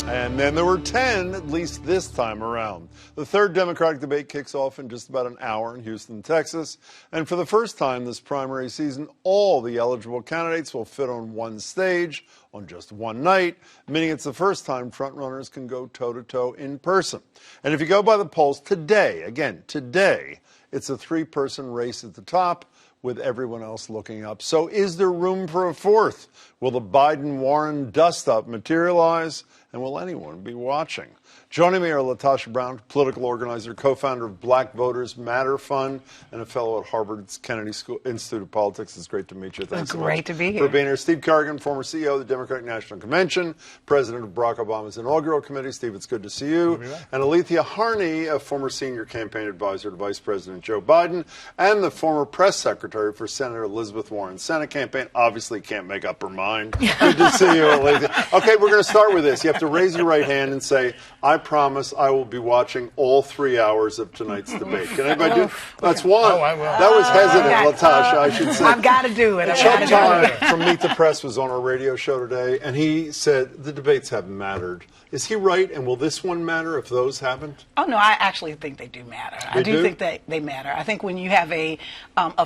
And then there were 10, at least this time around. The third Democratic debate kicks off in just about an hour in Houston, Texas. And for the first time this primary season, all the eligible candidates will fit on one stage on just one night, meaning it's the first time frontrunners can go toe-to-toe in person. And if you go by the polls today, again, today, it's a three-person race at the top, with everyone else looking up. So is there room for a fourth? Will the Biden-Warren dust-up materialize? And will anyone be watching? Joining me are LaTosha Brown, political organizer, co-founder of Black Voters Matter Fund, and a fellow at Harvard's Kennedy School Institute of Politics. It's great to meet you. Thanks so much. Great to be here. For being here. Steve Kerrigan, former CEO of the Democratic National Convention, president of Barack Obama's inaugural committee. Steve, it's good to see you. And Alethea Harney, a former senior campaign advisor to Vice President Joe Biden, and the former press secretary for Senator Elizabeth Warren's Senate campaign. Obviously can't make up her mind. Good to see you, Alethea. Okay, we're going to start with this. You have to raise your right hand and say, I promise I will be watching all 3 hours of tonight's debate. Can anybody do? That's one. Oh, I will. That was hesitant, LaTosha, I should say. I've got to do it. Chuck Todd from Meet the Press was on our radio show today, and he said the debates haven't mattered. Is he right? And will this one matter if those haven't? Oh, no, I actually think they do matter. I do think that they matter. I think when you have a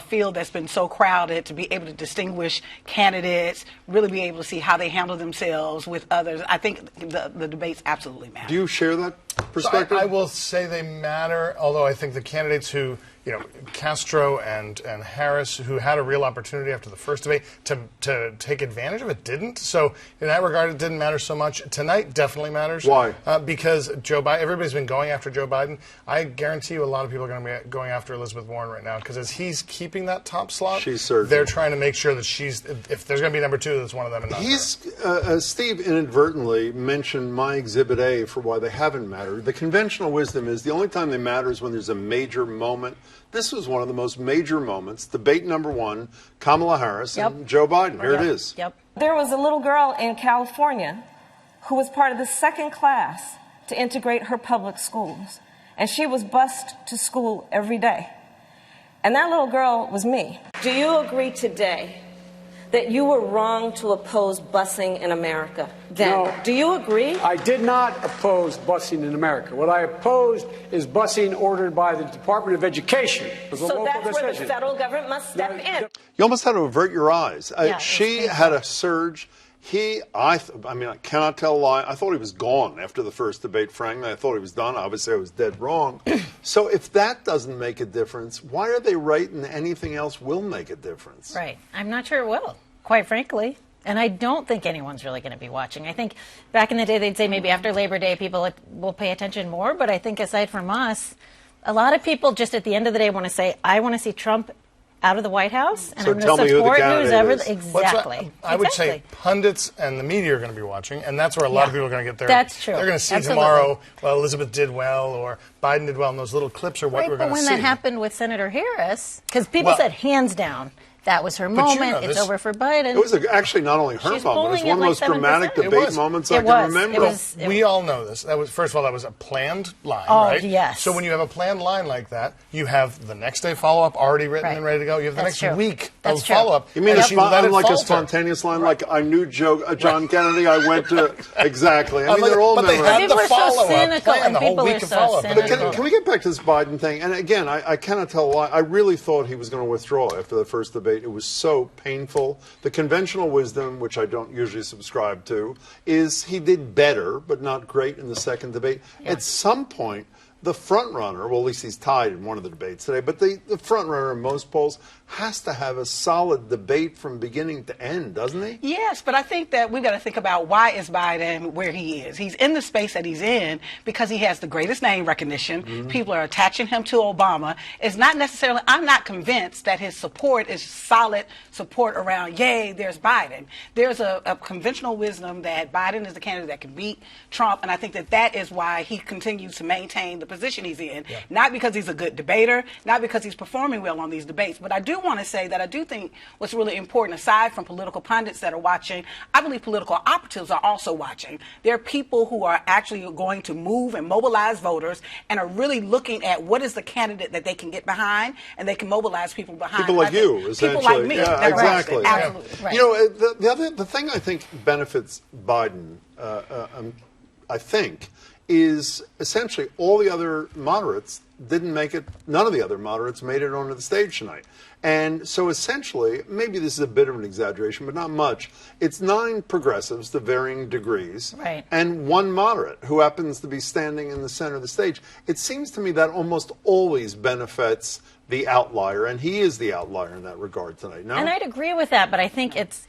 field that's been so crowded, to be able to distinguish candidates, really be able to see how they handle themselves with others, I think the debates absolutely matter. Do you share that perspective? So I will say they matter, although I think the candidates who, Castro and Harris, who had a real opportunity after the first debate to take advantage of it, didn't. So in that regard, it didn't matter so much. Tonight definitely matters. Why? Because Joe Biden, everybody's been going after Joe Biden. I guarantee you a lot of people are going to be going after Elizabeth Warren right now, because as he's keeping that top slot, they're trying to make sure that if there's going to be number two, that's one of them. And not Steve inadvertently mentioned my Exhibit A for why they haven't mattered. The conventional wisdom is the only time they matter is when there's a major moment. This was one of the most major moments. Debate number one, Kamala Harris and Joe Biden. Here it is. There was a little girl in California who was part of the second class to integrate her public schools. And she was bused to school every day. And that little girl was me. Do you agree today that you were wrong to oppose busing in America then? No, do you agree? I did not oppose busing in America. What I opposed is busing ordered by the Department of Education. So that's where the federal government must step in. You almost had to avert your eyes. She had a surge. I cannot tell a lie. I thought he was gone after the first debate, frankly. I thought he was done. Obviously, I was dead wrong. So if that doesn't make a difference, why are they right and anything else will make a difference? Right. I'm not sure it will, quite frankly. And I don't think anyone's really going to be watching. I think back in the day they'd say maybe after Labor Day people will pay attention more. But I think aside from us, a lot of people just at the end of the day want to say, I want to see Trump out of the White House, and so I'm going to support whoever. Exactly. I would say pundits and the media are going to be watching, and that's where a lot of people are going to get their. That's true. They're going to see tomorrow, well, Elizabeth did well, or Biden did well, and those little clips are what we're going to see. But when that happened with Senator Harris, because people said hands down, that was her moment. It's over for Biden. It was actually not only her moment. It was one of the most dramatic debate moments I can remember. We all know this. That was, first of all, that was a planned line, right? Yes. So when you have a planned line like that, you have the next day follow-up already written and ready to go. You have the next week of follow-up. You mean like a spontaneous line, like I knew John Kennedy, I went to... Exactly. I mean, they're all memorized. But they had the follow-up plan, the whole week of follow-up. Can we get back to this Biden thing? And again, I cannot tell why. I really thought he was going to withdraw after the first debate. It was so painful. The conventional wisdom, which I don't usually subscribe to, is he did better, but not great in the second debate. At some point, the front runner, well, at least he's tied in one of the debates today, but the front runner in most polls has to have a solid debate from beginning to end, doesn't he? Yes, but I think that we've got to think about why is Biden where he is. He's in the space that he's in because he has the greatest name recognition. People are attaching him to Obama. It's not necessarily, I'm not convinced that his support is solid support around, yay, there's Biden. There's a conventional wisdom that Biden is the candidate that can beat Trump, and I think that is why he continues to maintain the position he's in. Not because he's a good debater, not because he's performing well on these debates, but I do want to say that I do think what's really important, aside from political pundits that are watching, I believe political operatives are also watching. There are people who are actually going to move and mobilize voters and are really looking at what is the candidate that they can get behind, and they can mobilize people behind. People like you, essentially. People like me. Yeah, exactly. Absolutely. Right. You know, the thing I think benefits Biden, I think, is essentially all the other moderates didn't make it, none of the other moderates made it onto the stage tonight. And so essentially, maybe this is a bit of an exaggeration, but not much, it's 9 progressives to varying degrees, right, and 1 moderate who happens to be standing in the center of the stage. It seems to me that almost always benefits the outlier, and he is the outlier in that regard tonight. No? And I'd agree with that, but I think it's,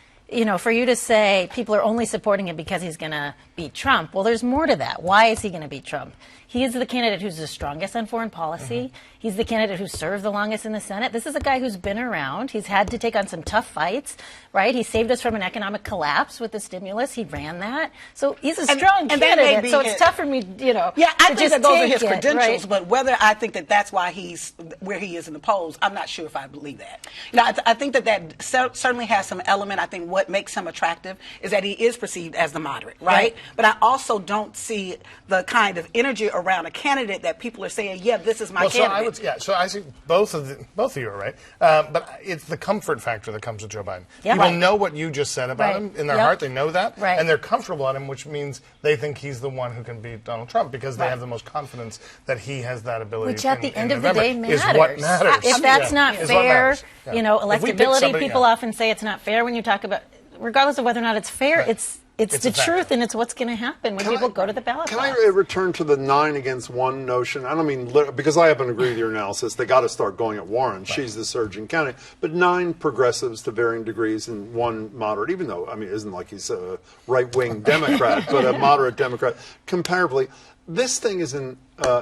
for you to say people are only supporting him because he's going to beat Trump, well, there's more to that. Why is he going to beat Trump? He is the candidate who's the strongest on foreign policy. Mm-hmm. He's the candidate who served the longest in the Senate. This is a guy who's been around. He's had to take on some tough fights, right? He saved us from an economic collapse with the stimulus. He ran that. So he's a strong candidate. So it's tough for me, Yeah, I think that those are his credentials, right? But whether I think that that's why he's where he is in the polls, I'm not sure if I believe that. I think that certainly has some element. I think what makes him attractive is that he is perceived as the moderate, right? But I also don't see the kind of energy around a candidate that people are saying, yeah, this is my candidate. So I see both of you are right, but it's the comfort factor that comes with Joe Biden. Yep. People know what you just said about him in their heart; they know that, right, and they're comfortable on him, which means they think he's the one who can beat Donald Trump because they have the most confidence that he has that ability. Which, at the end of the November day, matters. Is what matters. If that's not fair, electability. People often say it's not fair when you talk about, regardless of whether or not it's fair, it's the truth, and it's what's going to happen when people go to the ballot box. Can I return to the 9 against 1 notion? I don't mean, because I happen to agree with your analysis, they got to start going at Warren. Right. She's the surging candidate. But 9 progressives to varying degrees and 1 moderate, even though, it isn't like he's a right-wing Democrat, but a moderate Democrat. Comparably, this thing is in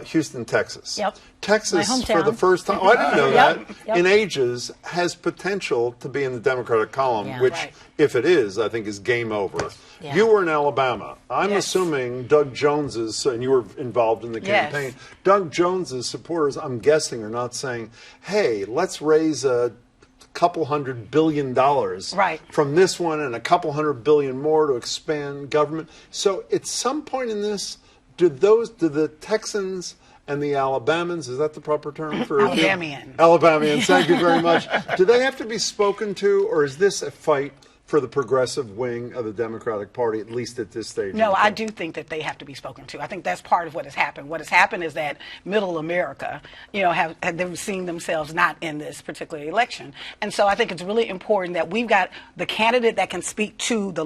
Houston, Texas. Yep. Texas, for the first time, I didn't know that, in ages, has potential to be in the Democratic column, which, if it is, I think is game over. Yeah. You were in Alabama. I'm assuming Doug Jones's, and you were involved in the campaign, Doug Jones's supporters, I'm guessing, are not saying, hey, let's raise a couple $100 billion from this one and a couple $100 billion more to expand government. So at some point in this, do the Texans and the Alabamans, is that the proper term for Alabamians, thank you very much. Do they have to be spoken to, or is this a fight for the progressive wing of the Democratic Party, at least at this stage? No, I do think that they have to be spoken to. I think that's part of what has happened. What has happened is that middle America, have seen themselves not in this particular election. And so I think it's really important that we've got the candidate that can speak to the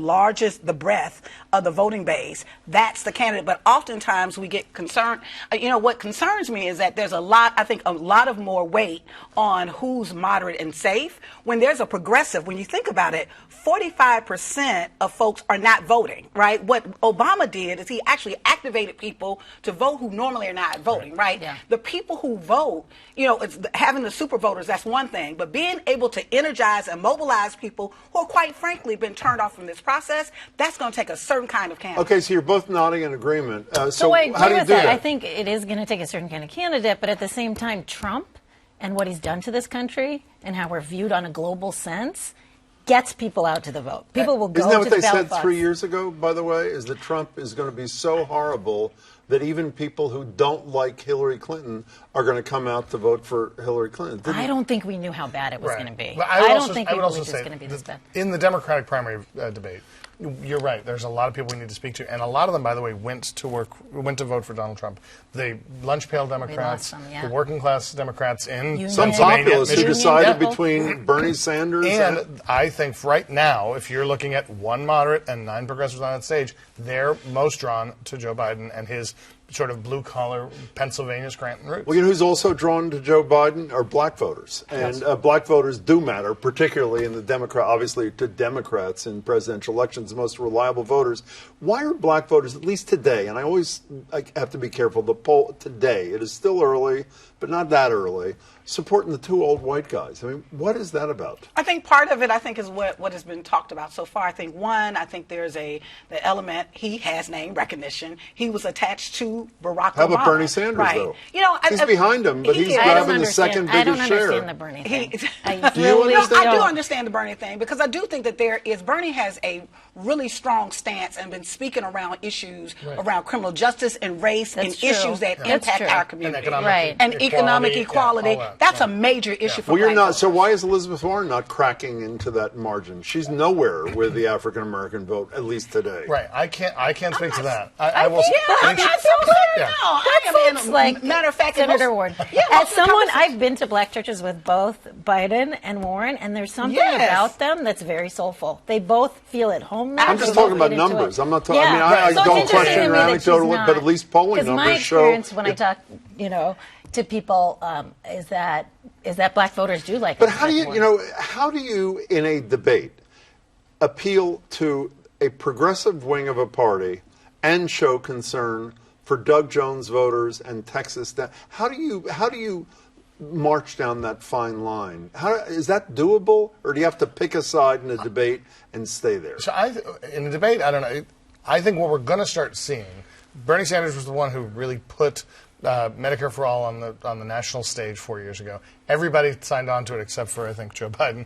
breadth of the voting base. That's the candidate. But oftentimes we get concerned. What concerns me is that there's a lot of more weight on who's moderate and safe. When there's a progressive, when you think about it, 45% of folks are not voting, right? What Obama did is he actually activated people to vote who normally are not voting, right? Yeah. The people who vote, it's having the super voters, that's one thing, but being able to energize and mobilize people who are, quite frankly, been turned off from this process, that's going to take a certain kind of candidate. Okay, so you're both nodding in agreement. So I agree with that. I think it is going to take a certain kind of candidate, but at the same time, Trump and what he's done to this country and how we're viewed on a global sense gets people out to the vote. People will go to the ballot box. Isn't that what they said 3 years ago, by the way, is that Trump is going to be so horrible that even people who don't like Hillary Clinton are going to come out to vote for Hillary Clinton? I don't think we knew how bad it was going to be. But I don't think we believed it was going to be this bad. In the Democratic primary debate, you're right. There's a lot of people we need to speak to, and a lot of them, by the way, went to vote for Donald Trump. The lunch pail Democrats, the working class Democrats in some populists who decided between Bernie Sanders and I think right now, if you're looking at 1 moderate and 9 progressives on that stage, they're most drawn to Joe Biden and his sort of blue-collar Pennsylvania Scranton roots. Well, who's also drawn to Joe Biden are black voters. And black voters do matter, particularly in the obviously to Democrats in presidential elections, the most reliable voters. Why are black voters, at least today, and I have to be careful, the poll today, it is still early, but not that early, supporting the 2 old white guys? What is that about? I think part of it, is what has been talked about so far. I think there's the element, he has name recognition. He was attached to to Barack Obama. How about Bernie Sanders, right. though? You know, He's behind him, but he he's is. grabbing the second I don't biggest share. understand the Bernie thing. Do you really understand? I do don't. understand the Bernie thing because I do think that Bernie has a really strong stance and been speaking around issues around criminal justice and race That's and true. issues that That's impact true. our community. Right. And economic equality. all that. That's a major issue for Well, you're black not. folks. So why is Elizabeth Warren not cracking into that margin? She's nowhere with the African American vote, at least today. Right. I can't speak to that. I will. I'm not so clear Yeah. now. I am in, like matter of fact, Senator Warren. Yeah, As most of the someone, conversation- I've been to black churches with both Biden and Warren, and there's something Yes. about them that's very soulful. They both feel at home there. I'm just They both talking about lead into numbers. it. I'm not talking. Yeah. I mean, I So it's don't interesting question to your me that she's anecdotal, not- but at least polling 'cause numbers my show. experience when I talk, to people, is that black voters do like. But Elizabeth how do Warren. how do you in a debate appeal to a progressive wing of a party and show concern for Doug Jones voters and Texas? How do you march down that fine line? Is that doable, or do you have to pick a side in a debate and stay there? So in the debate, I don't know. I think what we're going to start seeing, Bernie Sanders was the one who really put Medicare for All on the national stage 4 years ago. Everybody signed on to it except for, I think, Joe Biden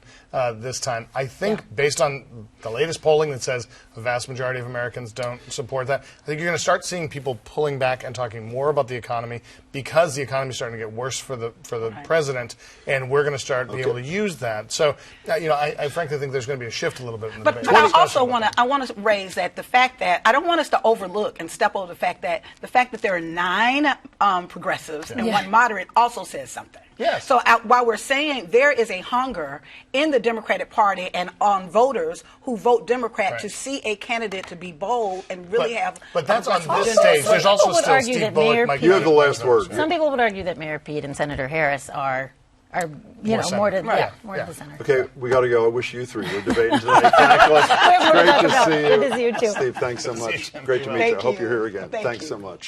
this time. I think based on the latest polling that says a vast majority of Americans don't support that, I think you're going to start seeing people pulling back and talking more about the economy because the economy is starting to get worse for the president, and we're going to start being able to use that. So, I frankly think there's going to be a shift a little bit in the But debate. I also want to raise that the fact that I don't want us to overlook and step over the fact that there are 9 progressives and 1 moderate also says something. Yes. So while we're saying there is a hunger in the Democratic Party and on voters who vote Democrat to see a candidate to be bold and really have. But that's on agenda. this stage. There's also would still argue Steve that Bullock, Mayor Mike. Pete- You have the last word. Some people would argue that Mayor Pete and Senator Harris are more center. to the center. Okay, we got to go. I wish you three were debating tonight. Thank you. Great to see you. Good to see you too. Steve, thanks so much. Great to meet you. I Thank hope you. you're here again. Thank Thanks you. so much.